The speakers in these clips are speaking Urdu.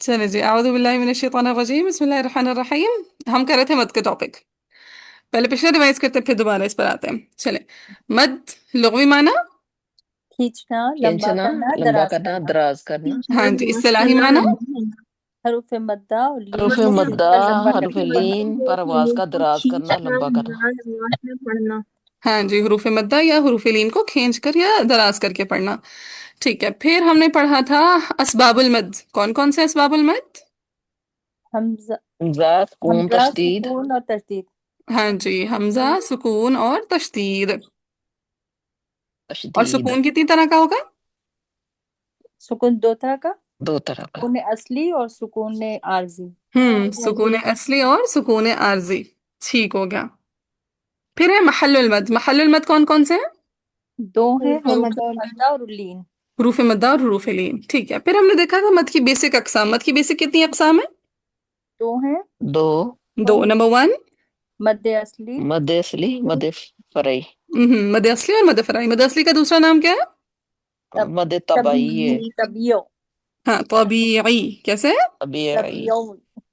چلے جی، اعوذ باللہ من الشیطان الرجیم، بسم اللہ الرحمن الرحیم۔ ہم کر رہے تھے مد کا ٹاپک، پہلے پچھلے ریوائز کرتے پھر دوبارہ اس پر آتے ہیں۔ چلے، مد لغوی معنی؟ کھینچنا، لمبا کھینچنا، کرنا، لمبا دراز کرنا، کرنا۔ دراز کرنا۔ ہاں جی، اصطلاحی معنی؟ حروف مدہ اور لین حروف کو کھینچ مدہ، کر لمبا حروف کرنا، پڑھنا۔ لین پر آواز کا دراز کرنا، لمبا کرنا۔ ہاں جی، حروف مدہ یا حروف لین کو کھینچ کر یا دراز کر کے پڑھنا۔ ٹھیک ہے، پھر ہم نے پڑھا تھا اسباب المد۔ کون کون سے اسباب المد؟ حمزہ حمزہ، سکون، حمزہ، تشدید، سکون اور تشدید۔ ہاں جی، حمزہ، سکون اور تشدید۔ اور تشدید، سکون کتنی طرح کا ہوگا؟ سکون دو طرح کا، دو طرح کا۔ سکون اصلی اور سکون عارضی۔ سکون اصلی اور سکون عارضی، ٹھیک ہو گیا۔ پھر ہے محل المد۔ محل المد کون کون سے ہیں؟ دو ہیں، حروف مدہ اور لین۔ حروف مدہ اور حروف لین، ٹھیک ہے۔ پھر ہم نے دیکھا تھا مد کی بیسک اقسام۔ مد کی بیسک کتنی اقسام ہیں؟ دو ہیں، دو، دو۔ نمبر ون، مد اصلی، مد اصلی، مد فرعی۔ مد اصلی اور مد فرعی۔ مد اصلی کا دوسرا نام کیا ہے؟ مد طبعی ہے، طبیعی، ہاں، طبیعی۔ کیسے؟ طبیعی، طبیعی،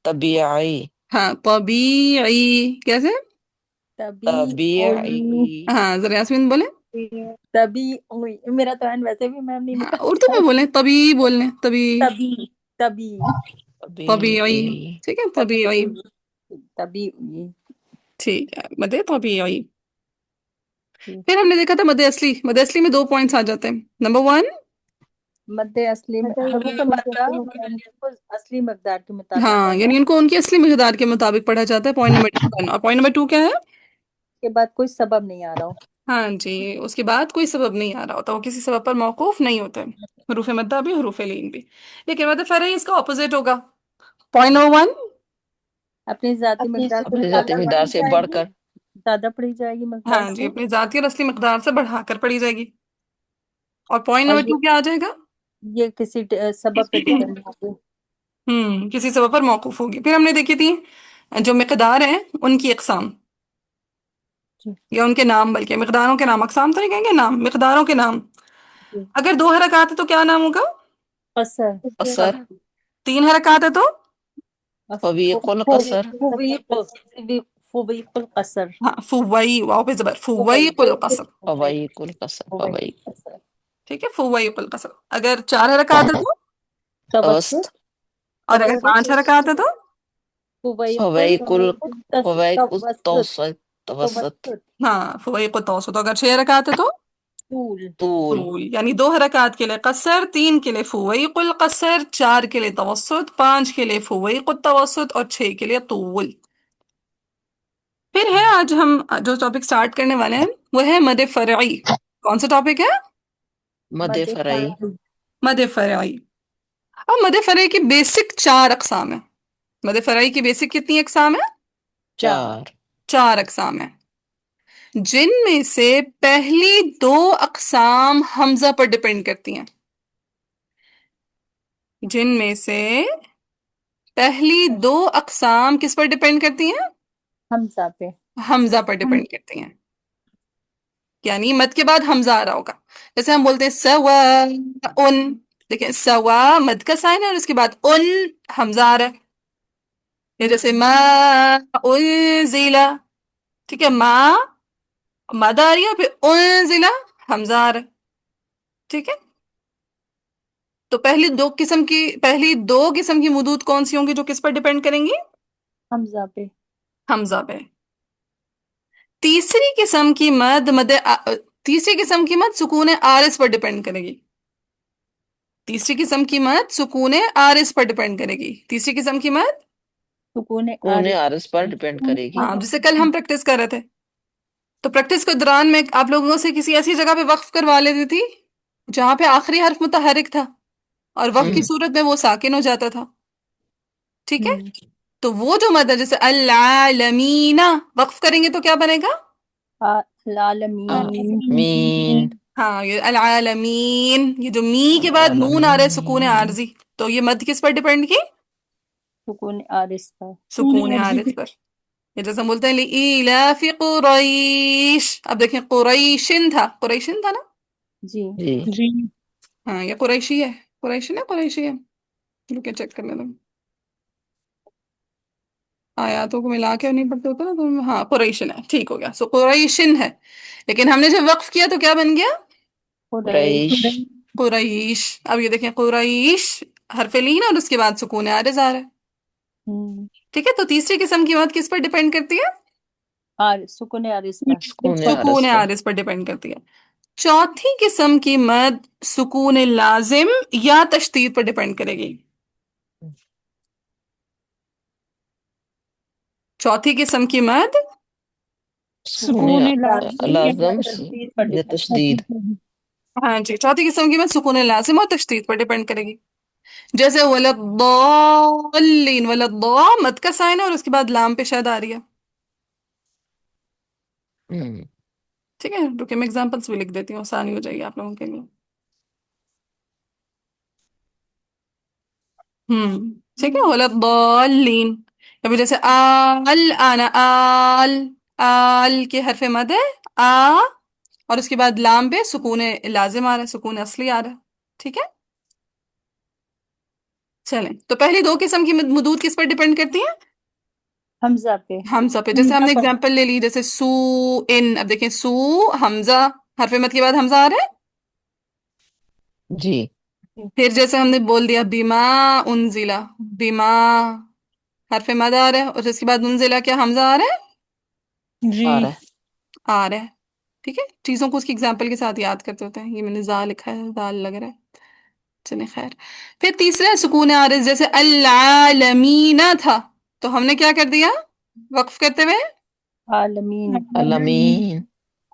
طبیعی، ہاں، طبیعی۔ کیسے؟ طبیعی، طبیعی۔ ہاں، ذرا یاسمین بولیں۔ طبیعی۔ میرا تو این ویسے بھی میم نہیں ہاں، اردو نکلتا میں ہے۔ بولیں، طبی بولیں، طبی، طبیعی، طبیعی، طبیعی، طبیعی، ٹھیک ہے، طبیعی، طبیعی۔ ٹھیک ہے، مد طبیعی۔ پھر ہم نے دیکھا تھا مد اصلی۔ مد اصلی میں دو پوائنٹس آ جاتے ہیں۔ نمبر ون، مد اصلی میں حروف مدہ یعنی ان کو اصلی مقدار کے مطابق ہاں، پڑھنا، یعنی ان کو ان کی اصلی مقدار کے مطابق پڑھا جاتا ہے، پوائنٹ نمبر 1۔ اور پوائنٹ نمبر 2 کیا ہے؟ اس کے بعد کوئی سبب نہیں آ رہا ہو۔ ہاں جی، اس کے بعد کوئی سبب نہیں آ رہا ہوتا، وہ کسی سبب پر موقوف نہیں ہوتے، حروف مدہ بھی حروف لین بھی۔ لیکن مد فرعی اس کا اپوزٹ ہوگا۔ پوائنٹ نمبر 1، اپنی ذاتی مقدار سے اپنی ذاتی زیادہ مقدار پڑھی سے جائے بڑھ گی، کر۔ زیادہ پڑھی جائے گی مقدار ہاں جی، سے، اپنی ذاتی اور اصلی مقدار سے بڑھا کر پڑھی جائے گی۔ اور پوائنٹ اور نمبر 2 کیا آ جائے گا؟ یہ کسی سبب پہ ڈیپینڈ ہوگی۔ کسی سبب پر موقوف ہوگی۔ پھر ہم نے دیکھی تھی جو مقدار ہیں ان کی اقسام، جی یا ان کے نام، بلکہ مقداروں کے نام، اقسام تو نہیں کہیں گے، نام، مقداروں کے نام۔ جی، اگر 2 حرکات ہے تو کیا نام ہوگا؟ قصر، قصر، 3 حرکات ہے تو؟ فویق القصر، فویق، فویق القصر، ہاں، فوئی، واو پہ زبر، فویق القصر، فویق القصر، فویق فویق، القصر، ٹھیک ہے، فویق القصر۔ اگر 4 حرکات ہے تو؟ توسط، توسط، اور اگر 5 حرکات ہے تو؟ فویق فویق فویق التوسط، التوسط، توسط، توسط، ہاں، فویق التوسط۔ اگر 6 حرکات ہے تو؟ طول، طول، طول۔ یعنی 2 حرکات کے لیے قصر، 3 کے لیے فویق القصر، 4 کے لیے توسط، 5 کے لیے فویق التوسط اور 6 کے لیے طول۔ پھر ہے آج ہم جو ٹاپک سٹارٹ کرنے والے ہیں وہ ہے مد فرعی۔ کون سا ٹاپک ہے؟ مد مد فرعی، فرعی۔ مد فرعی۔ اب مد فرعی کی بیسک 4 اقسام ہیں۔ مد فرعی کی بیسک کتنی اقسام ہیں؟ 4، 4 اقسام ہیں، جن میں سے پہلی 2 اقسام حمزہ پر ڈیپینڈ کرتی ہیں۔ جن میں سے پہلی 2 اقسام کس پر ڈیپینڈ کرتی ہیں؟ حمزہ پہ۔ حمزہ پر ڈیپینڈ کرتی ہیں، یعنی مد کے بعد حمزہ آ رہا ہوگا۔ جیسے ہم بولتے ہیں سوا ان، دیکھیں سوا مد کا سائن ہے اور اس کے بعد ان حمزہ آ رہا ہے۔ یا جیسے ما انزلا، ٹھیک ہے، ما مد آ رہی ہے، پھر انزلا حمزہ آ رہا ہے، ٹھیک ہے۔ تو پہلی دو قسم کی مدود کون سی ہوں گی جو کس پر ڈیپینڈ کریں گی؟ حمزہ پہ۔ حمزہ پہ۔ تیسری قسم کی مد سکون آرس پر ڈیپینڈ کرے گی۔ تیسری قسم کی مد سکون آرس پر ڈیپینڈ کرے گی۔ تیسری قسم کی مد، سکون کون عارض، عارض پر ڈیپینڈ کرے گی۔ ہاں، جسے کل ہم پریکٹس کر رہے تھے۔ تو پریکٹس کے دوران میں آپ لوگوں سے کسی ایسی جگہ پہ وقف کروا لیتی تھی جہاں پہ آخری حرف متحرک تھا اور وقف کی صورت میں وہ ساکن ہو جاتا تھا، ٹھیک ہے۔ تو وہ جو مد ہے جیسے العالمین، وقف کریں گے تو کیا بنے گا؟ العالمین، آمین، ہاں، یہ العالمین، یہ جو می کے بعد نون آ رہا ہے سکون عارضی، تو یہ مد کس پر ڈیپینڈ کی؟ سکون عارض پر۔ سکون عارض پر۔ یہ جیسے ہم بولتے ہیں لإیلاف قریش، اب دیکھیں قریشن تھا، قریشن تھا نا؟ جی جی، ہاں، یہ قریشی ہے، قریشن ہے، قریشی ہے۔ رکے چیک کرنے دیں، آیاتوں کو ملا کے نہیں پڑھتے ہوتے نا تو ہاں قریشن ہے، ٹھیک ہو گیا، سو قریشن ہے، لیکن ہم نے جب وقف کیا تو کیا بن گیا؟ قریش. قریش. قریش. اب یہ دیکھیں قریش حرف لین اور اس کے بعد سکون عارض آ رہا ہے، ہوں. ٹھیک ہے، تو تیسری قسم کی مد کس پر ڈیپینڈ کرتی ہے؟ سکون عارض پر. سکون سکون عارض پر. عارض پر ڈیپینڈ کرتی ہے. چوتھی قسم کی مد سکون لازم یا تشدید پر ڈیپینڈ کرے گی. چوتھی قسم کی مد سکون لازم تشدید پر یا ڈیپینڈ. تشدید. ہاں جی، چوتھی قسم کی مد سکون لازم اور تشدید پر ڈیپینڈ کرے گی. جیسے ولداللین، ولدضا مد کا سائن ہے اور اس کے بعد لام پہ شد آ رہی ہے، ہم، ٹھیک ہے. رکے میں ایگزامپلس بھی لکھ دیتی ہوں، آسانی ہو جائے گی آپ لوگوں کے لیے. ٹھیک ہے، ولداللین. ابھی جیسے آنا، آل کے حرف مد ہے آ، اور اس کے بعد لام پہ سکون لازم آ رہا ہے، سکون اصلی آ رہا ہے، ٹھیک ہے. چلیں، تو پہلی دو قسم کی مدود کس پر ڈیپینڈ کرتی ہیں؟ حمزہ پہ. حمزہ پہ. جیسے ہم نے اگزامپل لے لی، جیسے سو ان، اب دیکھیں سو حمزہ حرف مد کے بعد حمزہ آ رہا ہے. جی. پھر جیسے ہم نے بول دیا بیما انزلہ، بیما حرف مد آ رہا ہے اور اس کے بعد انزلہ کیا حمزہ آ رہا ہے؟ آ رہا ہے. آ رہا ہے، ٹھیک ہے. چیزوں کو اس کی اگزامپل کے ساتھ یاد کرتے ہوتے ہیں. یہ میں نے زا لکھا ہے، دال لگ رہا ہے، چلیں خیر. پھر تیسرا سکون عارض، جیسے العالمین تھا تو ہم نے کیا کر دیا وقف کرتے ہوئے؟ عالمین. الامین.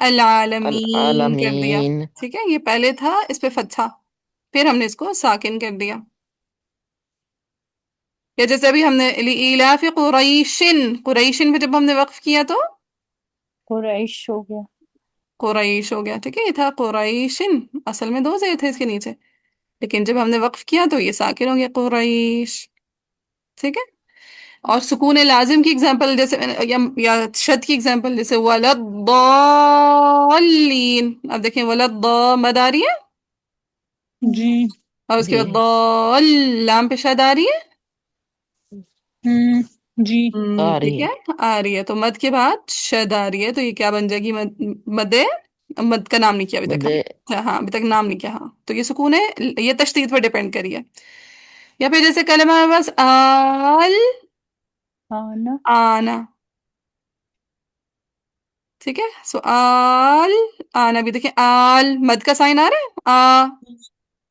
العالمین کر دیا، العالمین. ٹھیک ہے. یہ پہلے تھا اس پہ فتحہ، پھر ہم نے اس کو ساکن کر دیا. یا جیسے ابھی ہم نے لإیلاف قریشن، قریشن پہ جب ہم نے وقف کیا تو قریش ہو گیا. قریش ہو گیا، ٹھیک ہے. یہ تھا قریشن، اصل میں دو زیر تھے اس کے نیچے، لیکن جب ہم نے وقف کیا تو یہ ساکن ہو گیا قریش، ٹھیک ہے. اور سکون لازم کی اگزامپل جیسے یا شد کی اگزامپل جیسے ولداللین. اب دیکھیں ولد مد آ رہی ہے جی اور اس کے جی. بعد ضال لام پہ شد آ رہی ہے. جی آ ٹھیک رہی ہے، ہے. آ رہی ہے، تو مد کے بعد شد آ رہی ہے، تو یہ کیا بن جائے گی؟ مد. مد کا نام نہیں کیا ابھی تک مدے. ہم، ہاں ابھی تک نام نہیں کیا، ہاں تو یہ سکون ہے، یہ تشدید پر ڈیپینڈ کری ہے. یا پھر جیسے کلمہ ہے بس آنا. آنا، ٹھیک ہے. سو آنا بھی دیکھیں آل مد کا سائن آ رہا ہے آ،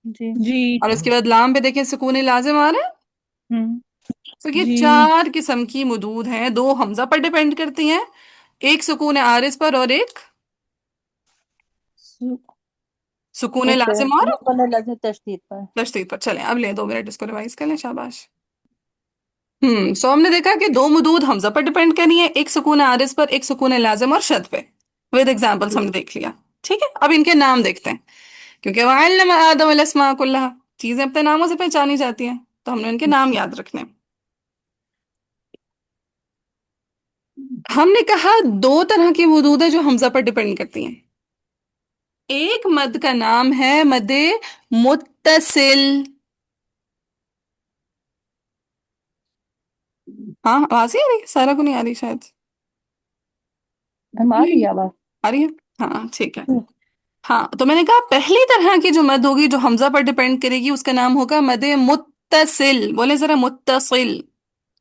جی. جی اور اس کے بعد لام پہ دیکھیں سکون لازم آ رہا ہے. ہوں. تو یہ جی چار قسم کی مدود ہیں، دو حمزہ پر ڈیپینڈ کرتی ہیں، ایک سکون عارض پر اور ایک سکون لازم اور سکون لازم تشدید پر. تشدید پر. چلیں اب لیں 2 منٹ اس کو ریوائز کر لیں، شاباش. سو ہم نے دیکھا کہ دو مدود حمزہ پر ڈیپینڈ کرنی ہے، ایک سکون عارض پر، ایک سکون لازم اور شد پہ. ود ایگزامپلس ہم نے دیکھ لیا، ٹھیک ہے. اب ان کے نام دیکھتے ہیں، کیونکہ وَعَلَّمَ آدَمَ الْأَسْمَاءَ كُلَّهَا، چیزیں اپنے ناموں سے پہچانی جاتی ہیں، تو ہم نے ان کے نام یاد رکھنے ہیں. ہم نے کہا دو طرح کی مدود ہے جو حمزہ پر ڈیپینڈ کرتی ہیں. ایک مد کا نام ہے مد متصل. ہاں آواز ہی آ رہی ہے؟ سارا کو نہیں آ رہی شاید. ہم آ رہی ہے آواز. آ رہی ہے، ہاں ٹھیک ہے. ہاں تو میں نے کہا پہلی طرح کی جو مد ہوگی جو حمزہ پر ڈیپینڈ کرے گی اس کا نام ہوگا مد متصل. بولے ذرا متصل.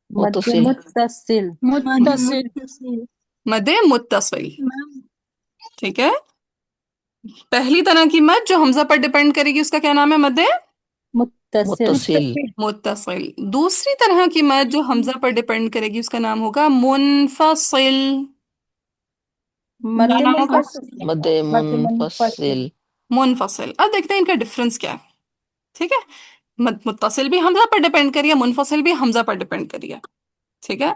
مد متصل. متصل. متصل. مد متصل، ٹھیک ہے. پہلی طرح کی مد جو حمزہ پر ڈیپینڈ کرے گی اس کا کیا نام ہے؟ مد متصل. متصل. متصل. دوسری طرح کی مد جو حمزہ پر ڈیپینڈ کرے گی اس کا نام ہوگا منفصل. مد کیا نام ہوگا؟ منفصل. مد مد منفصل. منفصل. منفصل. اب دیکھتے ہیں ان کا ڈفرنس کیا ہے، ٹھیک ہے. متصل بھی حمزہ پر ڈیپینڈ کریے، منفصل بھی حمزہ پر ڈیپینڈ کریے، ٹھیک ہے.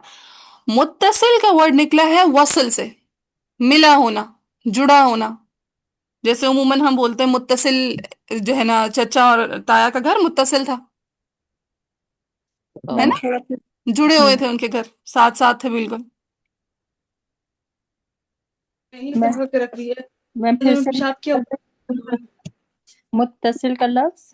متصل کا ورڈ نکلا ہے وصل سے، ملا ہونا، جڑا ہونا. جیسے عموماً ہم بولتے ہیں متصل، جو ہے نا چچا اور تایا کا گھر متصل تھا، ہے نا، جڑے ہوئے تھے ان کے گھر، ساتھ ساتھ تھے بالکل. میں پھر سے متصل کا لفظ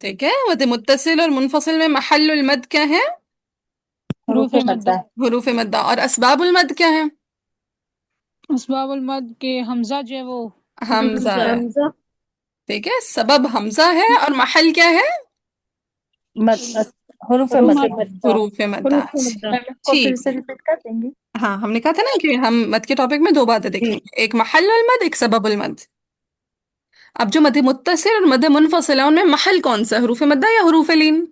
ٹھیک ہے. مد متصل اور منفصل میں محل المد کیا ہے؟ حروف حروف مدہ. مدہ. حروف مدہ. اور اسباب المد کیا ہے؟ اسباب المد کے حمزہ جو ہے وہ حمزہ ہے. حمزہ. ٹھیک ہے. سبب حمزہ ہے اور محل کیا ہے؟ مد حروف حروف مدہ. مدہ. حروف مدہ. حروف مدہ. میم اس کو پھر ٹھیک. سے ریپیٹ کر دیں گے؟ ہاں ہم نے کہا تھا نا کہ ہم مد کے ٹاپک میں دو باتیں دیکھیں جی. گے، ایک محل المد، ایک سبب المد. اب جو مد متصل اور مد منفصل ہے ان میں محل کون سا ہے، حروف مدہ یا حروف لین؟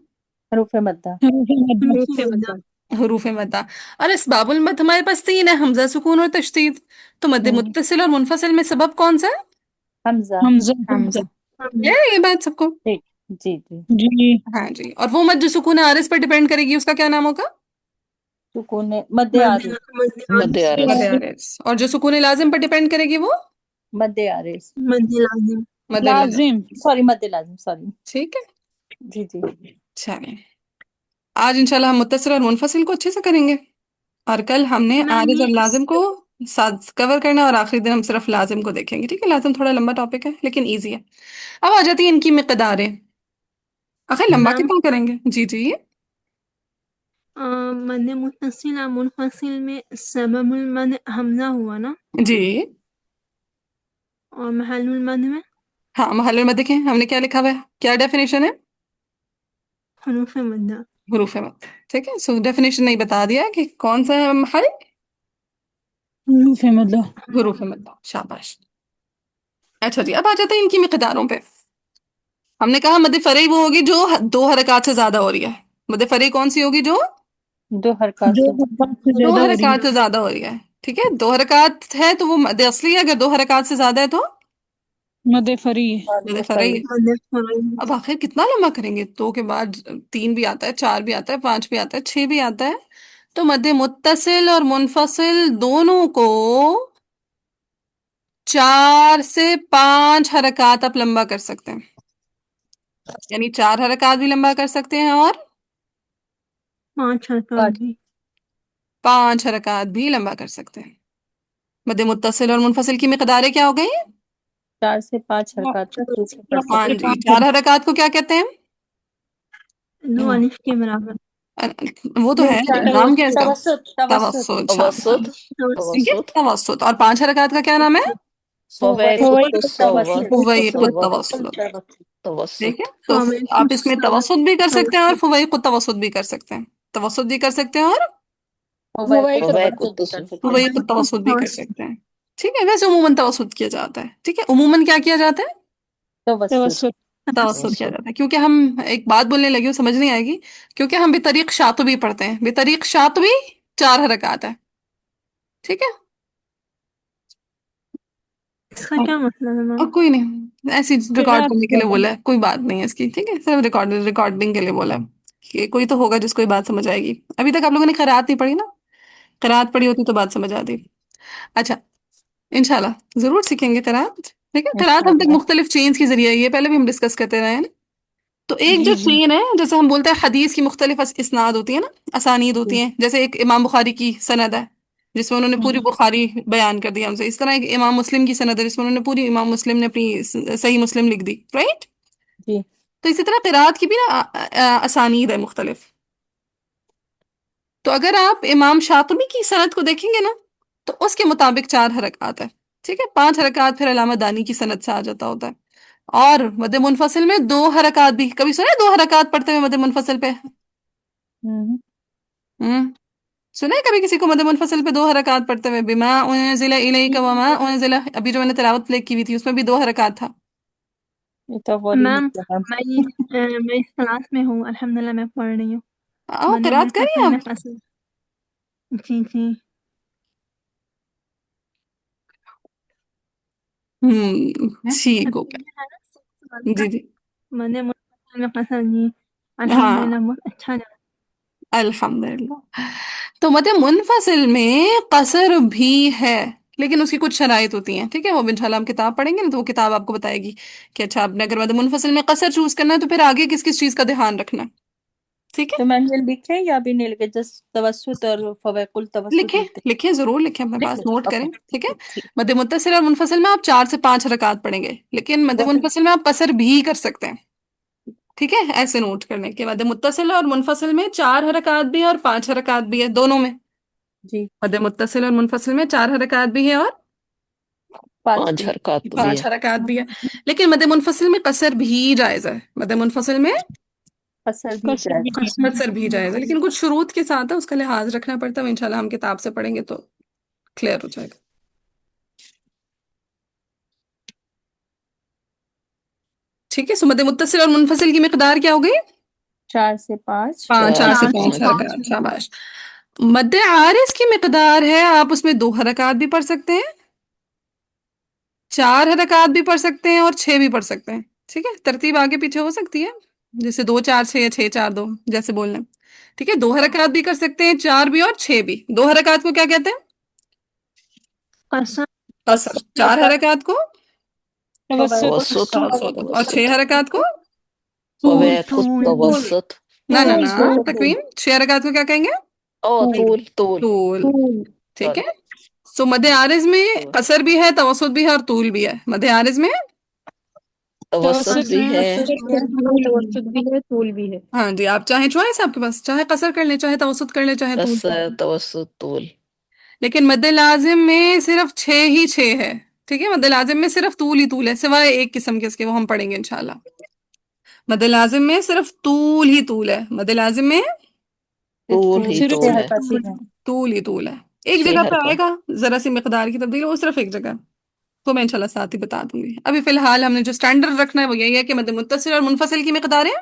حروف مدہ. حروف مدہ. حروف مدہ. حروف مدہ. اور اسباب المد ہمارے پاس تین ہے، حمزہ، سکون اور تشدید. تو مد متصل اور منفصل میں سبب کون سا ہے؟ حمزہ. حمزہ. حمزہ. ہے یہ بات سب کو؟ ٹھیک. جی جی. جی. ہاں جی. اور وہ مد جو سکون عارض پر ڈیپینڈ کرے گی اس کا کیا نام ہوگا؟ سکون مد عارض. مد عارض. مد عارض. اور جو سکون لازم پر ڈیپینڈ کرے گی وہ مد عارض. مد لازم. لازم. سوری مد لازم. سوری. ٹھیک ہے. جی جی. چلیں آج انشاءاللہ ہم متصل اور منفصل کو اچھے سے کریں گے، اور کل ہم نے عارض اور لازم کو ساتھ کور کرنا ہے، اور آخری دن ہم صرف لازم کو دیکھیں گے. ٹھیک ہے. لازم تھوڑا لمبا ٹاپک ہے لیکن ایزی ہے. اب آ جاتی ہیں ان کی مقداریں. آخر لمبا کتنا کریں گے؟ جی جی. مد متصل اور منفصل میں سبب المد حمزہ ہوا نا، جی اور محل المد میں ہاں محل میں دیکھیں ہم نے کیا لکھا ہوا ہے، کیا ڈیفینیشن ہے؟ حروف مدہ. حروف مد. ٹھیک ہے. سو ڈیفینیشن نہیں بتا دیا کہ کون سا ہے محل؟ حروف مدہ. حروف مد. شاباش. اچھا جی اب آ جاتے ہیں ان کی مقداروں پہ. ہم نے کہا مد فرعی وہ ہوگی جو دو حرکات سے زیادہ ہو رہی ہے. مد فرعی کون سی ہوگی جو دو حرکات جو سے. حرکات سے دو زیادہ ہو رہی حرکات سے زیادہ ہو رہی ہے. ٹھیک ہے. دو حرکات ہے تو وہ مد اصلی ہے، اگر دو حرکات سے زیادہ ہے تو ہے. مد فری. مد فرعی ہے. مد فرعی. اب آخر کتنا لمبا کریں گے؟ دو کے بعد تین بھی آتا ہے، چار بھی آتا ہے، پانچ بھی آتا ہے، چھ بھی آتا ہے. تو مد متصل اور منفصل دونوں کو 4 سے 5 حرکات آپ لمبا کر سکتے ہیں. یعنی 4 حرکات بھی لمبا کر سکتے ہیں اور 5 حرکات بھی. 5 حرکات بھی لمبا کر سکتے ہیں. مد متصل اور منفصل کی مقداریں کیا ہو گئی؟ 4 سے 5 حرکات تک دوسرے پڑھ ہاں سکتے. جی. 4 حرکات کو کیا کہتے ہیں؟ دو الف کے برابر. وہ تو ہے، نام کیا ہے اس کا؟ توسط. توسط. توسط. ٹھیک ہے. توسط. توسط. اور 5 حرکات کا کیا نام ہے؟ فویق التصوت. فویق التوسط. توسط. ٹھیک ہے. تو آپ اس میں توسط بھی کر سکتے ہیں اور فویق التوسط بھی کر سکتے ہیں. توسط بھی کر سکتے ہیں اور فویق التصوت. فویق التوسط بھی کر سکتے ہیں. ٹھیک ہے. ویسے عموماً توسط کیا جاتا ہے. ٹھیک ہے. عموماً کیا کیا جاتا ہے؟ توسط. توسط کیا جاتا ہے. کیونکہ ہم ایک بات بولنے لگے وہ سمجھ نہیں آئے گی، کیونکہ ہم بطریق شاطبی پڑھتے ہیں. بطریق شاطبی 4 حرکات ہے. ٹھیک ہے. اس کا کیا مطلب ہے اور میم؟ کوئی نہیں، ایسی ریکارڈ کرنے کے لیے بولا ہے، کوئی بات نہیں ہے اس کی. ٹھیک ہے. صرف ریکارڈنگ کے لیے بولا ہے کہ کوئی تو ہوگا جس کو یہ بات سمجھ آئے گی. ابھی تک آپ لوگوں نے قرات نہیں پڑھی نا، قرات پڑھی ہوتی تو بات سمجھ آتی. اچھا انشاءاللہ ضرور سیکھیں گے قرات. ٹھیک ہے. قرات ہم تک مختلف چینز کے ذریعے، یہ پہلے بھی ہم ڈسکس کرتے رہے ہیں نا. تو ایک جو جی جی. چین ہے، جیسے ہم بولتے ہیں حدیث کی مختلف اسناد ہوتی ہیں نا، اسانید ہوتی ہیں. جیسے ایک امام بخاری کی سند ہے جس میں انہوں نے پوری بخاری بیان کر دی ہم سے. اس طرح ایک امام مسلم کی سند ہے جس میں انہوں نے پوری امام مسلم نے اپنی صحیح مسلم لکھ دی. رائٹ. جی. تو اسی طرح قرات کی بھی نا اسانید ہے مختلف. تو اگر آپ امام شاطبی کی سند کو دیکھیں گے نا تو اس کے مطابق 4 حرکات ہے. ٹھیک ہے. 5 حرکات پھر علامہ دانی کی سند سے آ جاتا ہوتا ہے. اور مد منفصل میں 2 حرکات بھی. کبھی سنا ہے 2 حرکات پڑھتے ہوئے مد منفصل پہ؟ سنا ہے کبھی کسی کو مد منفصل پہ 2 حرکات پڑھتے ہوئے؟ بما انزل الیک وما انزل. ابھی جو میں نے تلاوت پلے کی ہوئی تھی اس میں بھی 2 حرکات تھا. یہ تو غوری میم نکلا. میں اس کلاس میں ہوں، الحمدللہ میں پڑھ رہی ہوں. آؤ قرات کریے میں آپ. فصل. جی جی. ٹھیک ہو گیا. جی جی. میں نے منفصل میں فصل جی. ہاں الحمدللہ بہت اچھا جا. الحمدللہ. تو مد منفصل میں قصر بھی ہے لیکن اس کی کچھ شرائط ہوتی ہیں. ٹھیک ہے. وہ انشاءاللہ ہم کتاب پڑھیں گے نا تو وہ کتاب آپ کو بتائے گی کہ اچھا آپ نے اگر مد منفصل میں قصر چوز کرنا ہے تو پھر آگے کس کس چیز کا دھیان رکھنا ہے. ٹھیک ہے. تو میں یہ لکھیں یا بھی نہیں لکھے؟ جس توسط اور فویق التوسط لکھیں لکھتے لکھیں ضرور لکھیں، اپنے لکھ پاس لیں. نوٹ کریں. اوکے. ٹھیک ہے. ٹھیک. مد متصل اور منفصل میں آپ 4 سے 5 حرکات پڑھیں گے، لیکن مد منفصل میں آپ قصر بھی کر سکتے ہیں. ٹھیک ہے، ایسے نوٹ کرنے کے بعد متصل اور منفصل میں 4 حرکات بھی ہے اور 5 حرکات بھی ہے دونوں میں. جی مد متصل اور منفصل میں 4 حرکات بھی ہے اور 5 5 بھی. حرکات بھی پانچ ہے. حرکات بھی ہے. لیکن مد منفصل میں قصر بھی جائز ہے. مد منفصل میں قصر بھی قصر بھی جائز. قصر بھی جائز ہے، لیکن کچھ شروط کے ساتھ ہے، اس کا لحاظ رکھنا پڑتا ہے. وہ انشاءاللہ ہم کتاب سے پڑھیں گے تو کلیئر ہو جائے گا. ٹھیک ہے، سو مد متصل اور منفصل کی مقدار کیا ہو گئی؟ 4 سے 5. 4 سے 5 5 حرکات. شاباش. مد عارض کی مقدار ہے، آپ اس میں 2 حرکات بھی پڑھ سکتے ہیں، 4 حرکات بھی پڑھ سکتے ہیں اور 6 بھی پڑھ سکتے ہیں. ٹھیک ہے، ترتیب آگے پیچھے ہو سکتی ہے، جیسے 2 4 6 یا 6 4 2 جیسے بولنا. ٹھیک ہے، 2 حرکات بھی کر سکتے ہیں، 4 بھی اور 6 بھی. 2 حرکات کو کیا کہتے ہیں؟ قصر قصر. 4 حرکات کو توسط توسط. توسط، اور 6 حرکات کو فویت طول التوسط. نہ تقویم. 6 حرکات کو کیا کہیں گے؟ او طول. طول. ٹھیک سوری. ہے، سو مد عارض میں قصر بھی ہے، توسط بھی ہے اور طول بھی ہے. مد عارض میں توسط بھی ہے. توسط بھی ہے، طول بھی ہے. ہاں جی، آپ چاہیں چوائس آپ کے پاس، چاہے قصر کر لیں، چاہے توسط کر لیں، چاہے طول. قصر توسط طول. لیکن مد لازم میں صرف 6 ہی 6 ہے. ٹھیک ہے، مد لازم میں صرف طول ہی طول ہے، سوائے ایک قسم کے، اس کے وہ ہم پڑھیں گے انشاءاللہ. مد لازم میں صرف طول ہی طول ہے. مد لازم میں طول ہی صرف 6 طول ہے. حرکات ہی ہیں. طول ہی طول ہے. ایک 6 جگہ پہ آئے حرکات. گا ذرا سی مقدار کی تبدیلی، وہ صرف ایک جگہ، تو میں انشاءاللہ ساتھ ہی بتا دوں گی. ابھی فی الحال ہم نے جو سٹینڈرڈ رکھنا ہے وہ یہی ہے کہ مد متصل اور منفصل کی مقداریں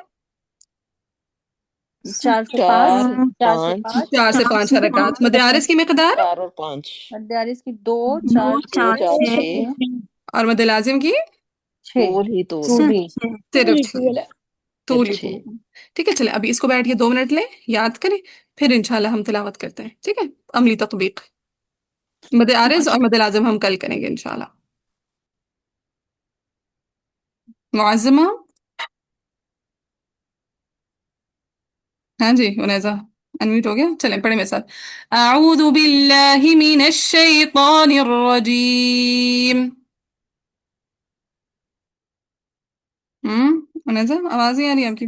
4 سے 5. 4 4 سے 5. 5. 4 سے 5 حرکات. مد عارض کی مقدار 4 اور 5. مد عارض کی 2 4 2 6 4 اور 6. 6. اور مد لازم کی 6. طول ہی طول. صرف صرف طول ہی اچھے. طول. ٹھیک ہے، چلیں ابھی اس کو بیٹھیے 2 منٹ لیں، یاد کریں، پھر انشاءاللہ ہم تلاوت کرتے ہیں. ٹھیک ہے، عملی تطبیق مد عارض اور مد لازم ہم کل کریں گے انشاءاللہ. معظمہ. ہاں جی انیزہ انمیوٹ ہو گیا. چلیں پڑھیں میرے ساتھ. اعوذ باللہ من الشیطان الرجیم. انیزہ آواز نہیں آ رہی آپ کی؟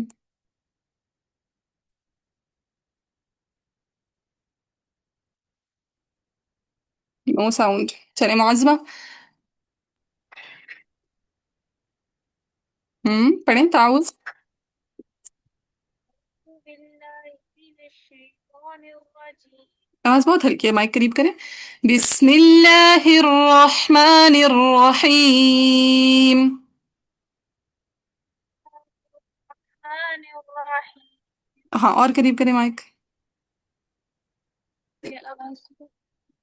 نو ساؤنڈ. چلیں معظمہ پڑھیں تعوذ. آواز بہت ہلکی ہے، مائک قریب کریں. بسم اللہ الرحمن الرحیم. ہاں اور قریب کریں مائک.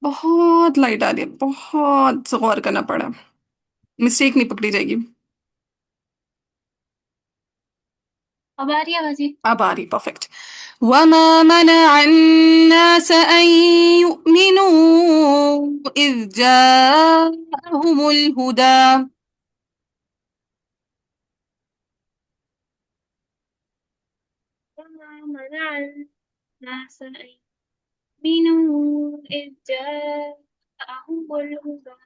بہت لائٹ آ رہی ہے، بہت غور کرنا پڑا، مسٹیک نہیں پکڑی جائے گی. اب آ رہی ہے آواز؟ اب آ رہی، پرفیکٹ. وما منع الناس أن يؤمنوا إذ جاءهم الهدى. وما منع الناس أن يؤمنوا إذ جاءهم الهدى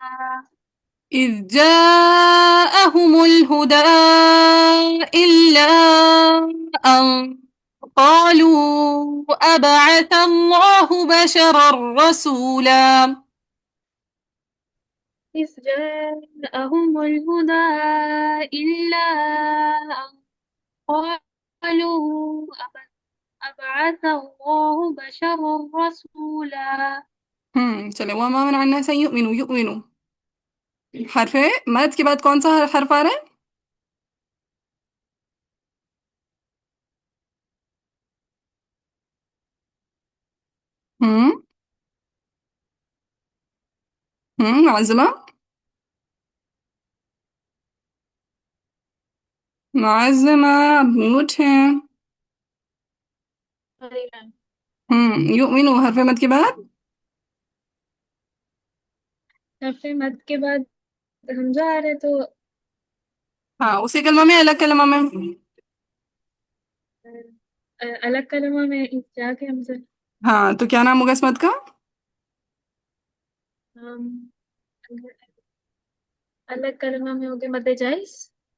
إذ جاءهم الهدى إلا أن قالوا أبعث الله بشرا رسولا. إذ جاءهم الهدى إلا أن قالوا أبعث الله بشرا رسولا. چلے. وما منع الناس أن يؤمنوا حرف مد کے بعد کون سا حرف آ رہا ہے؟ معظمہ معظمہ میوٹ ہیں. یؤمنو حرف مد کے بعد حرف مد کے بعد حمزہ آ رہا ہے تو ہاں اسی کلمہ میں الگ کلمہ میں الگ کلمہ میں جا کے حمزہ ہاں تو کیا نام ہوگا اس مد کا؟ الگ کلمہ میں ہو گیا مد جائز.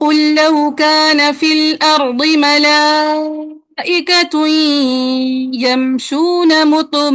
قل لو كان في الأرض ملائكة يمشون مطمئنين.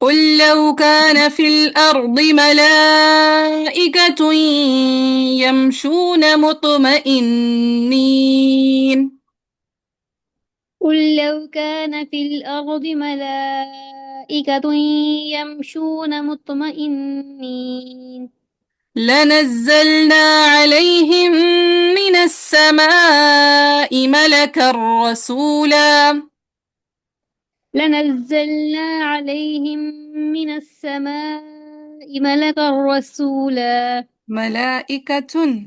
قل لو كان في الأرض ملائكة يمشون مطمئنين. قل لو كان في الأرض ملائكة يمشون مطمئنين لنزلنا عليهم من السماء ملكا رسولا. لنزلنا عليهم من السماء ملكا رسولا ملائكة.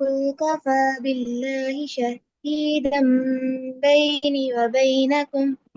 قل كفى بالله شهيدا بيني وبينكم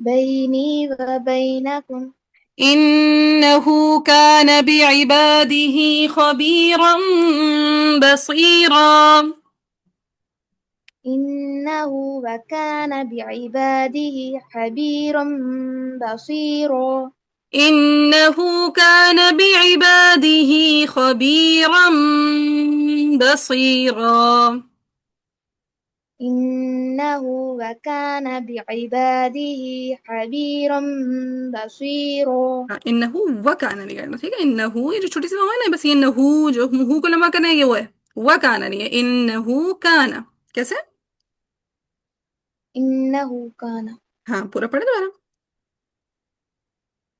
بيني وبينكم إنه كان بعباده خبيرا بصيرا. إنه وكان بعباده خبيرا بصيرا. إنه كان بعباده خبيرا بصيرا. إنه وكان بعباده خبيرا بصيرا. إنه وكان نہیں کرنا، ٹھیک ہے؟ إنه یہ جو چھوٹی سی واو ہے نا، بس یہ نہو جو ہو کو لمبا کرنا ہے یہ وہ ہے، وکانا نہیں ہے، إنه كان کیسے؟ إنه كان ہاں پورا پڑھے دوبارہ.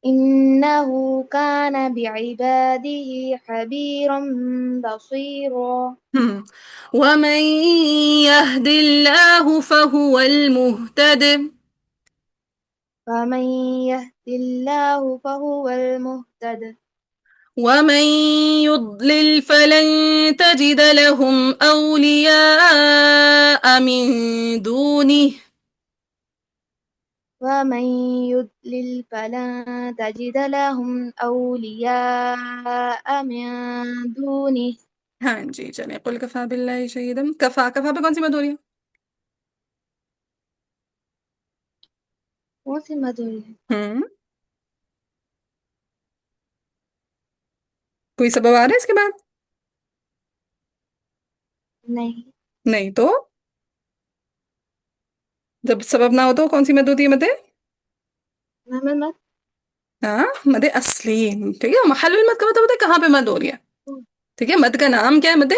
إنه كان بعباده خبيرا بصيرا. ومن يهد الله فهو المهتد ومن يهد الله فهو المهتد. ومن يضلل فلن تجد لهم أولياء من دونه ومن يضلل فلن تجد لهم أولياء من دونه. ہاں جی چلیں، قل کفا باللہ شہیدا. کفا کفا پہ کون سی مد ہو رہی ہے؟ کون سی مدوری ہے؟ کوئی سبب آ رہا ہے اس کے بعد؟ نہیں. نہیں تو جب سبب نہ ہو تو کون سی مد ہوتی ہے؟ مد محمد ہاں مد اصلی، ٹھیک ہے؟ محل المد کا مطلب ہوتا ہے کہاں پہ مد ہو رہی ہے، ٹھیک ہے؟ مد کا نام کیا ہے؟ مد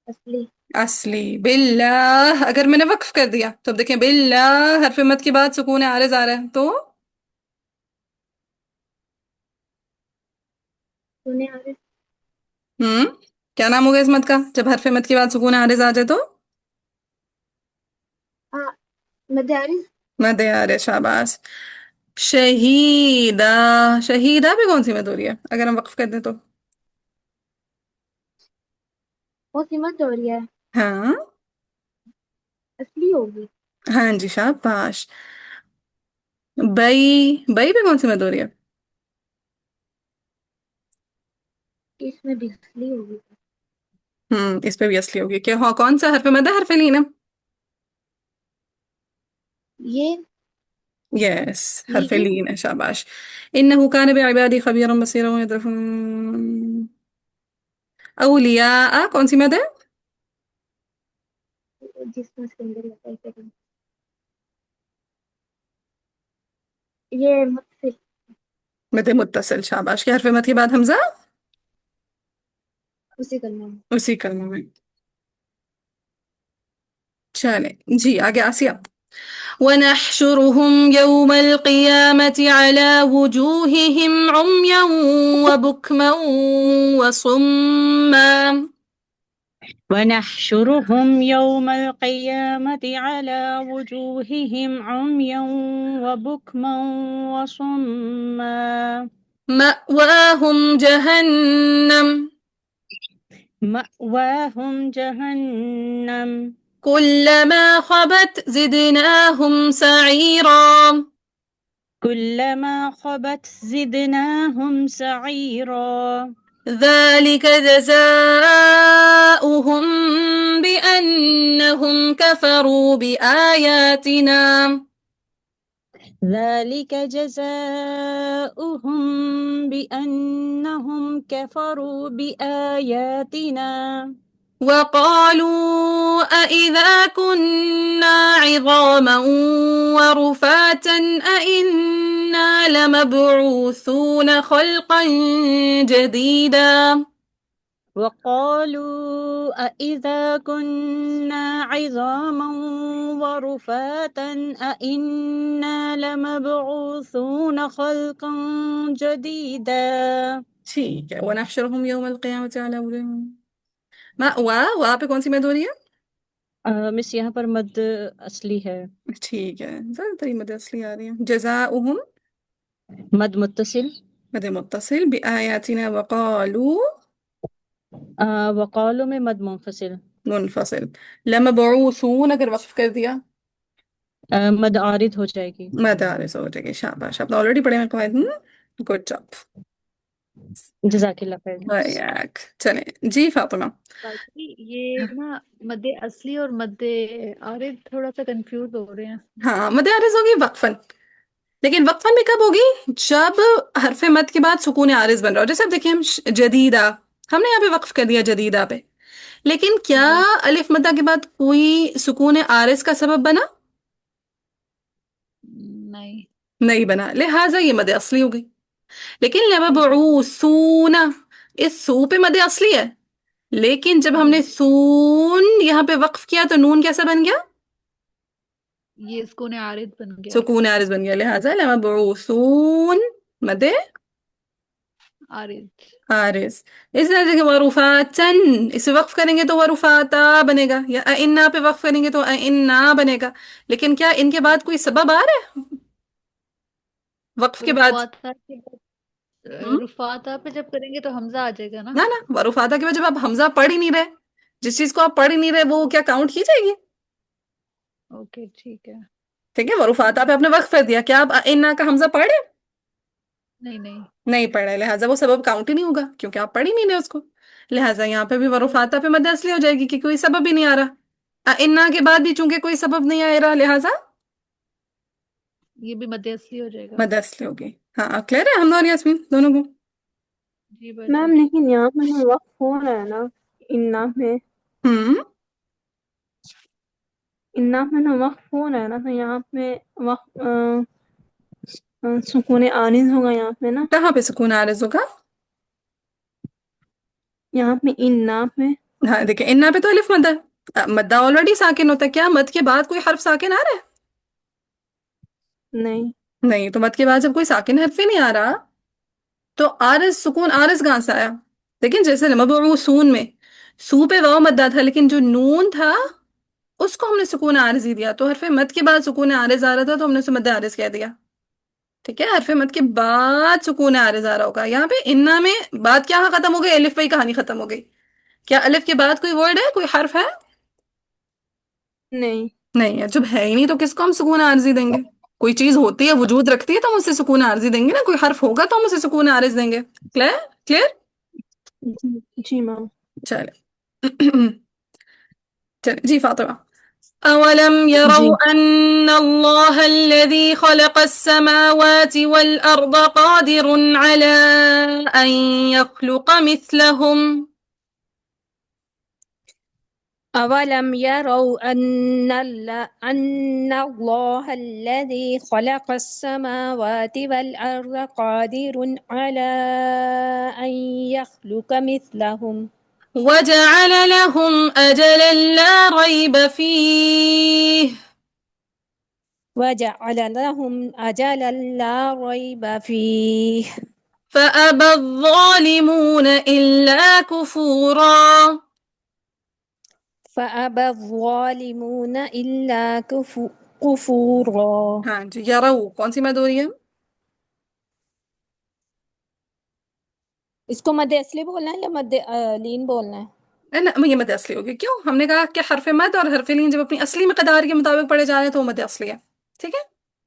اصلی. اصلی. باللہ اگر میں نے وقف کر دیا تو اب دیکھیں باللہ حرف مد کے بعد سکون عارض آ رہا ہے تو سنے عارف. کیا نام ہوگا اس مد کا جب حرف مد کے بعد سکون عارض آ جائے تو؟ مد عارف. مد عارض. شاباش. شہیدہ، شہیدہ پہ کون سی مد ہو رہی ہے اگر ہم وقف کر دیں تو؟ کون سی مدوری ہے؟ ہاں اصلی ہوگی. ہاں جی شاباش. بئی، بئی پہ کون سی مد ہو رہی ہے؟ اس میں بھی اصلی ہوگی. اس پہ بھی اصلی ہوگی. کیا ہاں کون سا حرف مد ہے؟ حرف لین ہے. یہ یس حرف لیجی. لین ہے. شاباش. انه كان بعبادی خبیرا بصیرا یدرف اولیاء کون سی مد ہے؟ جس میں اس کے اندر ہوتا ہے second. یہ متصل. مد متصل. شاباش. کیا حرف مد کے بعد حمزہ؟ اسی کلمہ میں. اسی کلمہ میں. چلیں جی آگے آسیہ. ونحشرهم يوم القيامة على وجوههم عميا وبكما وصما. ونحشرهم يوم القيامة على وجوههم عميا وبكما وصما مأواهم جهنم مأواهم جهنم كلما خبت زدناهم سعيرا. كلما خبت زدناهم سعيرا ذلك جزاؤهم بأنهم كفروا بآياتنا ذلك جزاؤهم بأنهم كفروا بآياتنا وقالوا أإذا كنا عظاما ورفاتا أإنا لمبعوثون خلقا جديدا. وقالوا أإذا كنا عظاما ورفاتا أإنا لمبعوثون خلقا جديدا. ٹھیک ہے. ونحشرهم يوم القيامة على وجوههم. وہاں پہ کون سی مد ہو رہی ہے؟ مس یہاں پر مد اصلی ہے. ٹھیک ہے، زیادہ تر مد اصلی آ رہی ہے. جزاؤہم مد متصل. مد متصل. بآیاتنا وقالوا وقالوا میں مد منفصل. منفصل. لمبعوثون اگر وقف کر دیا مد عارض ہو جائے گی. مدارس ہو جائے گی. شاباش، آپ نے آلریڈی پڑھے ہیں قواعد. Good job. جزاک اللہ خیر. ویاک. چلیں جی فاطمہ. باقی یہ نا مد اصلی اور مد عارض تھوڑا سا کنفیوز ہو رہے ہیں. ہاں مدارس ہوگی وقفن، لیکن وقفن بھی کب ہوگی؟ جب حرف مد کے بعد سکون عارض بن رہا ہو. جیسے اب دیکھیں ہم جدیدہ، ہم نے یہاں پہ وقف کر دیا جدیدہ پہ، لیکن کیا الف مدہ کے بعد کوئی سکون عارض کا سبب بنا؟ نہیں. نہیں بنا، لہٰذا یہ مد اصلی ہو گئی. لیکن لمبعوثون، اس سو پہ مد اصلی ہے، لیکن جب ہم نے سون یہاں پہ وقف کیا تو نون کیسا بن گیا؟ یہ سکون عارض بن گیا. سکون عارض بن گیا. لہٰذا لمبعوثون مد عارض. عارض. اس طرح سے ورفاتن، اسے وقف کریں گے تو ورفاتا بنے گا، یا انا پہ وقف کریں گے تو انا بنے گا. لیکن کیا ان کے بعد کوئی سبب آ رہا ہے وقف کے بعد؟ رفاتا کے بعد رفاتا پہ جب کریں گے تو حمزہ آ جائے گا نا. نہ ورفاتا کے بعد جب آپ حمزہ پڑھ ہی نہیں رہے، جس چیز کو آپ پڑھ ہی نہیں رہے وہ کیا کاؤنٹ کی جائے گی؟ اوکے ٹھیک ہے. ٹھیک ہے، ورفاتا پہ آپ نے وقف کر دیا، کیا آپ انا کا حمزہ پڑھے؟ نہیں. نہیں پڑھا، لہٰذا وہ سبب کاؤنٹ ہی نہیں ہوگا کیونکہ آپ پڑھ ہی نہیں رہے اس کو. لہٰذا یہاں پہ بھی ورفاتا پہ مد اصلی ہو جائے گی کہ کوئی سبب ہی نہیں آ رہا. انا کے بعد بھی چونکہ کوئی سبب نہیں آ رہا، لہٰذا یہ بھی مد اصلی ہو جائے گا. مد اصلی ہوگی. ہاں کلیئر ہے ہم اور یاسمین دونوں کو؟ جی میم لیکن یہاں پہ وقف ہو رہا ہے نا انا میں، انا میں نا وقف ہو رہا ہے نا، تو یہاں پہ وقف سکون عارض ہوگا یہاں پہ نا. کہاں پہ سکون عارض ہوگا؟ یہاں پہ انا پہ. ہاں دیکھیں انا پہ تو الف مد ہے، مدہ آلریڈی ساکن ہوتا ہے. کیا مد کے بعد کوئی حرف ساکن آ رہا ہے؟ نہیں. نہیں. تو مد کے بعد جب کوئی ساکن حرف ہی نہیں آ رہا تو عارض سکون عارض کہاں سے آیا؟ لیکن جیسے مبعوثون میں سو پہ واو مدہ تھا، لیکن جو نون تھا اس کو ہم نے سکون عارض ہی دیا، تو حرف مد کے بعد سکون عارض آ رہا تھا تو ہم نے اسے مد عارض کہہ دیا. ٹھیک ہے، حرف مد کے بعد سکون عارض آ رہا ہوگا. یہاں پہ انا میں بات کیا ختم ہو گئی؟ الف پہ ہی کہانی ختم ہو گئی. کیا الف کے بعد کوئی ورڈ ہے، کوئی حرف ہے؟ نہیں. نہیں ہے. جب ہے ہی نہیں تو کس کو ہم سکون عارضی دیں گے؟ کوئی چیز ہوتی ہے، وجود رکھتی ہے تو ہم اسے سکون عارضی دیں گے نا. کوئی حرف ہوگا تو ہم اسے سکون عارض دیں گے. کلیئر؟ جی میم. چلے چلے جی فاطمہ. أولم يروا أن الله الذي خلق السماوات والأرض قادر على أن يخلق مثلهم. أولم يروا أن الله الذي خلق السماوات والأرض قادر على أن يخلق مثلهم وجعل لهم أجلا لا ريب فيه وجعل لهم أجلا لا ريب فيه فأبى الظالمون إلا كفورا. فأبى الظالمون إلا كفورا. ہاں جی. یرو کون سی مد ہو رہی ہے؟ اس کو مد اصلی بولنا ہے یا مد لین بولنا ہے؟ یہ مد اصلی ہوگی. کیوں؟ ہم نے کہا کہ حرف مد اور حرف لین جب اپنی اصلی مقدار کے مطابق پڑھے جا رہے ہیں تو وہ مد اصلی ہے. ٹھیک ہے.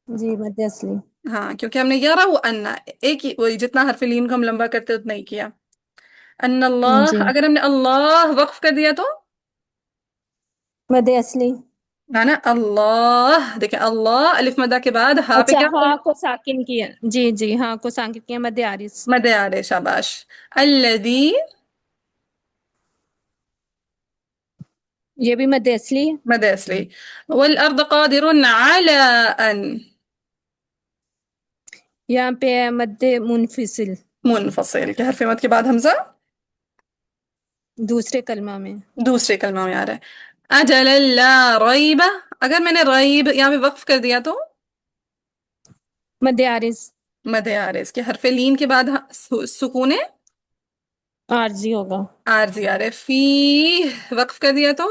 جی مد اصلی. ہاں کیونکہ ہم نے یرا و انا ایک ہی، وہی جتنا حرف لین کو ہم لمبا کرتے اتنا ہی کیا. ان اللہ، جی اگر ہم نے اللہ وقف کر دیا تو مد اصلی. نا اللہ. دیکھیں اللہ الف مدہ کے بعد ہا پہ اچھا کیا؟ ہاں کو ساکن کیا. جی جی ہاں کو ساکن کیا مد عارض. مد آرے. شاباش. الذی یہ بھی مد اصلی ہے. مد اصلی. والارض قادر علی ان، یہاں پہ مد منفصل منفصل کے حرف مد کے بعد حمزہ دوسرے کلمہ میں. دوسرے کلمہ میں آ رہا ہے. اجل لا ریب، اگر میں نے ریب یہاں پہ وقف کر دیا تو مد عارض مد عارض کے حرف لین کے بعد سکون عارضی ہوگا. عارضی آ رہا ہے. فی وقف کر دیا تو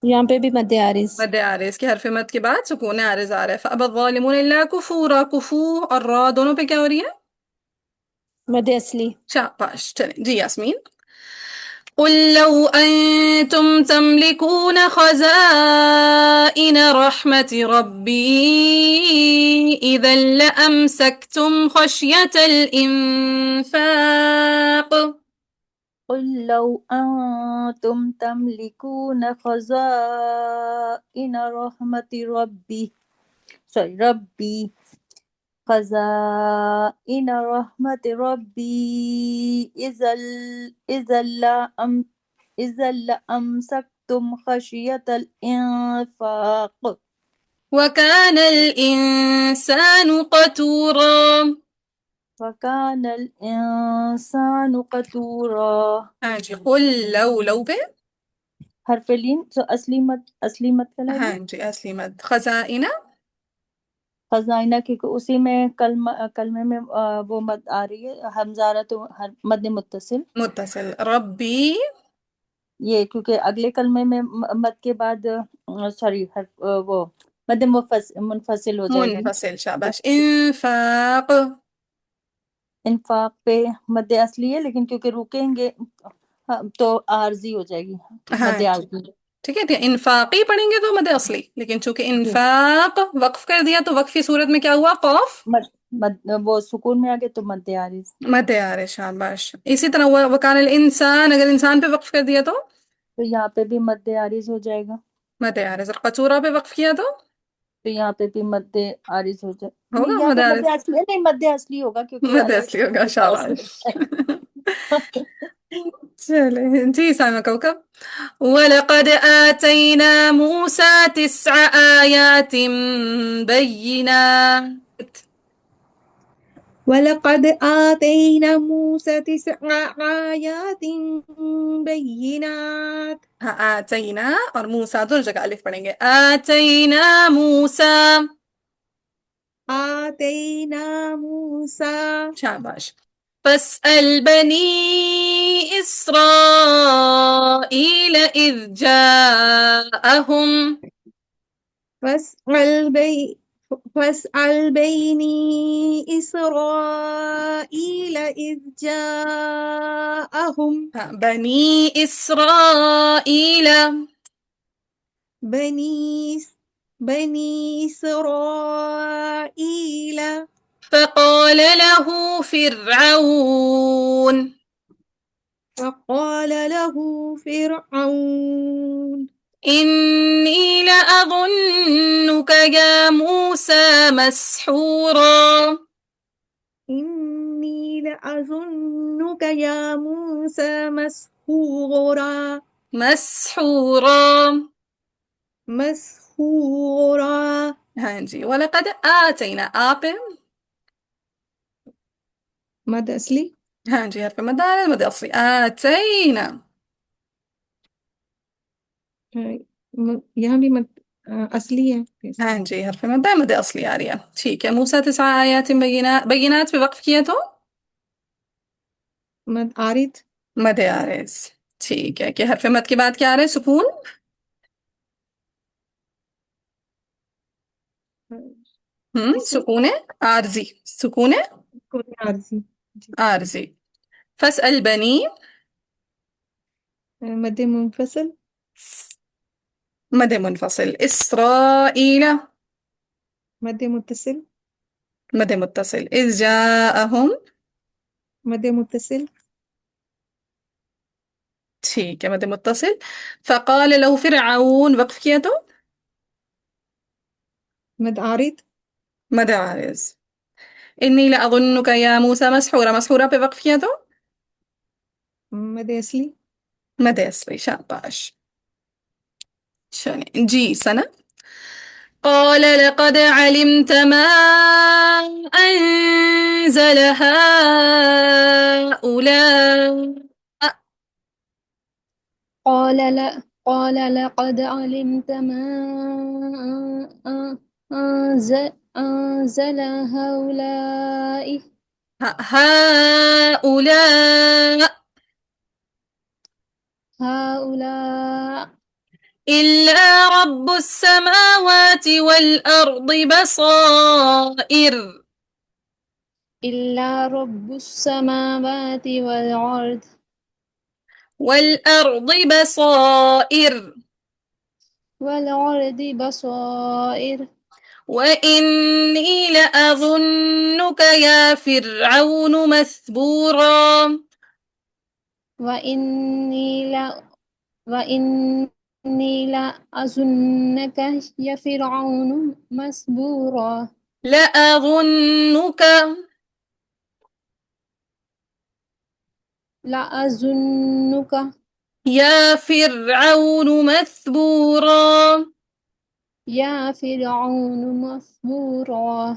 یہاں پہ بھی مد عارض. مد عارض کے حرف مد کے بعد سکون عارض آ رہا ہے. فَأَبَى الظَّالِمُونَ إِلَّا كُفُورًا. کفو اور را دونوں پہ کیا ہو رہی ہے؟ مد اصلی. شاباش. چلیں جی یاسمین. قل لو أنتم تملكون خزائن رحمة ربي إذا لأمسكتم خشية الإنفاق. قل لو أنتم تملكون خزائن رحمة ربي خزائن رحمة ربي إذا لأمسكتم خشية الإنفاق وكان الإنسان قتورا. وكان الإنسان قتورا. ہاں جی قل لو پہ حرف لین تو اصلی مت کا لائے ہاں جی اصلی مد خزائنہ خزائنہ کیونکہ اسی میں کلمے میں وہ مد آ رہی ہے حمزارہ تو مد متصل متصل ربی یہ کیونکہ اگلے کلمے میں مد کے بعد سوری وہ مد منفصل ہو جائے گا نا۔ منفصل شاباش انفاق انفاق پہ مد اصلی ہے لیکن کیونکہ رکیں گے تو عارضی ہو جائے گی ہاں مد جی عارضی۔ ٹھیک ہے انفاقی پڑھیں گے تو مد اصلی لیکن چونکہ انفاق وقف کر دیا تو وقفی صورت میں کیا ہوا قوف وہ سکون میں آگے تو مد عارض۔ مد آرے شاباش اسی طرح ہوا وکان الانسان اگر انسان پہ وقف کر دیا تو یہاں پہ بھی مد عارض ہو جائے گا، مد عارض اور قصورہ پہ وقف کیا تو یہاں پہ بھی مد عارض ہو جائے ہوگا یہاں مد پہ عارض نہیں مد اصلی ہوگا کیونکہ مد اصلی ہوگا شاباش چلے جی سائمہ کوكب وَلَقَدْ آتَيْنَا مُوسَى 9 آيَاتٍ بَيِّنَاتٍ وَلَقَدْ آتَيْنَا مُوسَى 9 آيَاتٍ بَيِّنَاتٍ ہاں آتینا اور موسیٰ دونوں جگہ الف پڑھیں گے آتینا موسیٰ آتَيْنَا مُوسَى شاباش فاسأل بني إسرائيل إذ جاءهم فاسأل بني إسرائيل إذ جاءهم بني إسرائيل بني إسرائيل فقال له فرعون إني لأظنك يا موسى مسحورا إني لأظنك يا موسى مسحورا ہاں جی وَلَقَدْ آتَيْنَا آپ مد اصلی ہاں جی حرف مد آرد مد اصلی آتینا یہاں بھی مد اصلی ہے ہاں جی حرف مد مد اصلی آ رہی ہے ٹھیک ہے موسیٰ 9 آیات بینات پہ وقف کیا تو مد عارض مد آرز ٹھیک ہے کہ حرف مد کے بعد کیا آ رہا ہے سکون سکون عارضی سکون عارضی عارضی فاسأل بنی مد منفصل مد منفصل اسرائیل مد متصل مد متصل اذ جاءهم مد متصل ٹھیک ہے مد متصل فقال له فرعون وقف کیا تو مد عارض مد عارض انی لأظنک یا موسیٰ مسحورا مسحورا پہ وقف کیا تو مد اصلی مد اصلی شاباش چلیں جی سنہ قال لقد علمت ما أنزل هؤلاء قال لقد علمت ما أنزل هؤلاء إلا رب السماوات والأرض بصائر إلا رب السماوات والأرض والأرض بصائر والأرض بصائر وإني لأظنك يا فرعون مثبورا. وإني لا وإني لأظنك يا فرعون مسبورا لأظنك لأظنك يا فرعون مثبورا. يا فرعون مسبورا.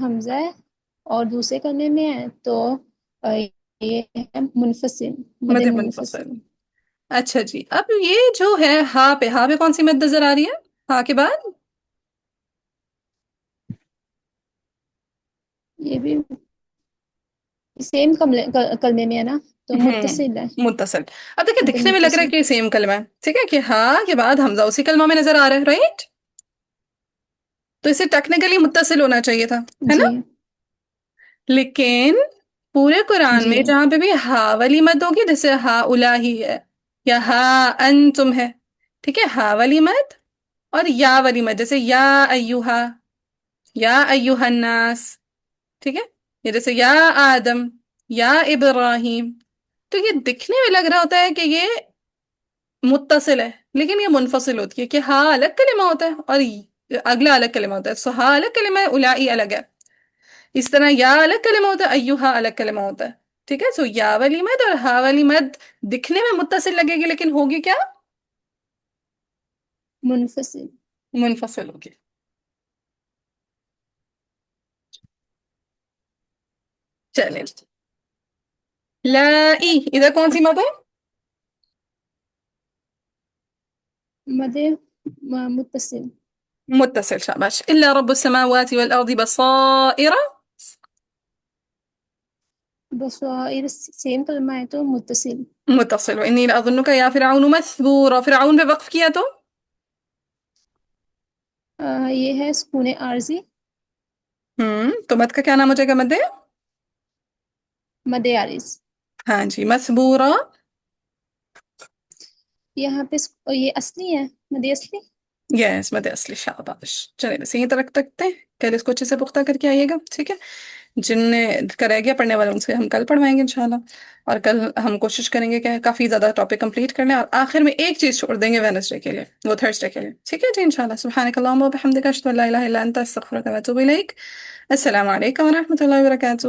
حمزہ ہے اور دوسرے کرنے میں ہے تو یہ ہے منفصل مد مد منفصل. منفصل. اچھا جی. اب یہ جو ہے ہا پہ کون سی مد نظر آ رہی ہے ہا کے بعد؟ یہ بھی سیم کلمے میں ہے نا تو متصل ہے. متصل. اب دیکھیں مد دکھنے میں لگ رہا ہے متصل. کہ سیم کلمہ ہے ٹھیک ہے کہ ہا کے بعد حمزہ اسی کلمہ میں نظر آ رہا ہے رائٹ. تو اسے ٹیکنیکلی متصل ہونا چاہیے تھا ہے نا. جی لیکن پورے قرآن جی میں جہاں پہ بھی ہا والی مد ہوگی جیسے ہا الہی ہے یا ہا انتم ہے ٹھیک ہے ہا والی مد اور یا والی مد جیسے یا ایوہا یا ایوہا الناس ٹھیک ہے یا جیسے یا آدم یا ابراہیم. تو یہ دکھنے میں لگ رہا ہوتا ہے کہ یہ متصل ہے لیکن یہ منفصل ہوتی ہے کہ ہا الگ کلمہ ہوتا ہے اور اگلا الگ کلمہ ہوتا ہے. سو ہا الگ کلمہ ہے الائی الگ ہے. اس طرح یا الگ کلمہ ہوتا ہے ایوہا الگ کلمہ ہوتا ہے ٹھیک ہے. سو یا والی مد اور ہا والی مد دکھنے میں متصل لگے گی لیکن ہوگی کیا منفصل. منفصل ہوگی. چلیں لائی ادھر کون سی مد ہے مد متصل. متصل. شاباش. الا رب السماوات والارض بصائر بصائر سیم کلمہ ہے تو متصل. متصل. وانی لاظنک یا فرعون مثبورا. فرعون پہ وقف کیا تو یہ ہے سکون عارضی تو مد کا کیا نام ہو جائے گا مد مد عارض. ہاں جی مثبورا. یہاں پہ یہ اصلی ہے مد اصلی. یس مد اصلی. شاباش. چلے بس یہیں تک رکھتے ہیں. کل اس کو اچھے سے پختہ کر کے آئیے گا ٹھیک ہے. جن نے کرا گیا پڑھنے والے ان سے ہم کل پڑھوائیں گے انشاءاللہ. اور کل ہم کوشش کریں گے کہ کافی زیادہ ٹاپک کمپلیٹ کر لیں اور آخر میں ایک چیز چھوڑ دیں گے وینسڈے کے لیے وہ تھرسڈے کے لیے ٹھیک ہے جی انشاءاللہ. سبحانک اللہم وبحمدک اشہد ان لا الہ الا انت استغفرک واتوب الیک. السلام علیکم ورحمۃ اللہ وبرکاتہ.